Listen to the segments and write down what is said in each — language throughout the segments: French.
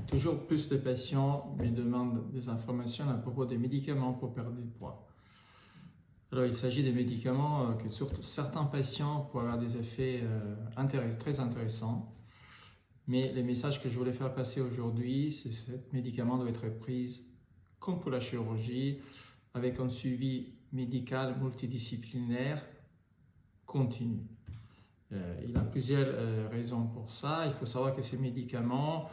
Toujours plus de patients me demandent des informations à propos des médicaments pour perdre du poids. Alors, il s'agit des médicaments que sur certains patients pourraient avoir des effets très intéressants. Mais les messages que je voulais faire passer aujourd'hui, c'est que ce médicament doit être pris comme pour la chirurgie, avec un suivi médical multidisciplinaire continu. Il y a plusieurs raisons pour ça. Il faut savoir que ces médicaments,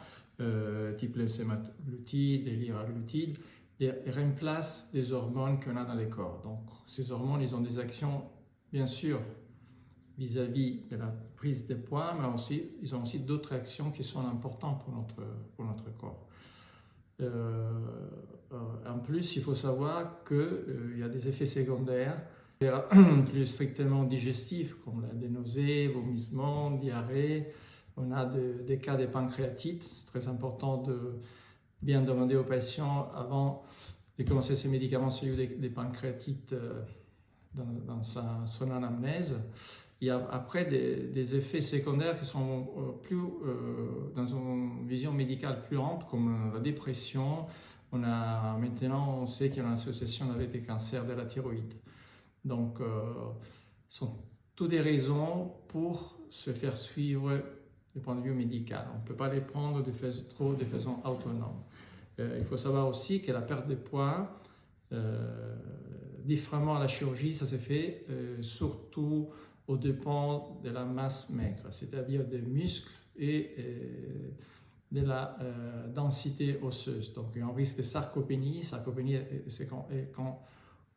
type le sémaglutide, les liraglutide, ils remplacent des hormones qu'on a dans les corps. Donc, ces hormones, ils ont des actions, bien sûr, vis-à-vis de la prise de poids, mais aussi, ils ont aussi d'autres actions qui sont importantes pour notre corps. En plus, il faut savoir qu'il y a des effets secondaires plus strictement digestifs, comme des nausées, vomissements, diarrhée. On a des cas de pancréatite. C'est très important de bien demander aux patients avant de commencer ces médicaments s'il y a des pancréatites dans son anamnèse. Il y a après des effets secondaires qui sont dans une vision médicale plus ample, comme la dépression. Maintenant, on sait qu'il y a une association avec des cancers de la thyroïde. Donc, ce sont toutes des raisons pour se faire suivre du point de vue médical. On ne peut pas les prendre de façon autonome. Il faut savoir aussi que la perte de poids, différemment à la chirurgie, ça se fait surtout au dépend de la masse maigre, c'est-à-dire des muscles et de la densité osseuse. Donc, il y a un risque de sarcopénie. Sarcopénie, c'est quand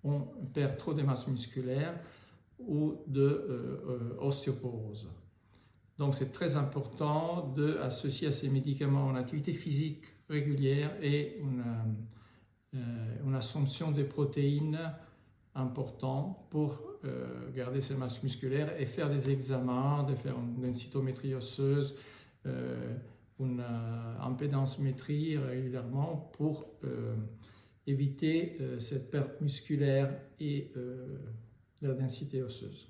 on perd trop de masse musculaire ou d'ostéoporose. Donc, c'est très important d'associer à ces médicaments une activité physique régulière et une assomption des protéines importantes pour garder ces masses musculaires et faire des examens, de faire une densitométrie osseuse, une impédancemétrie régulièrement pour éviter cette perte musculaire et de la densité osseuse.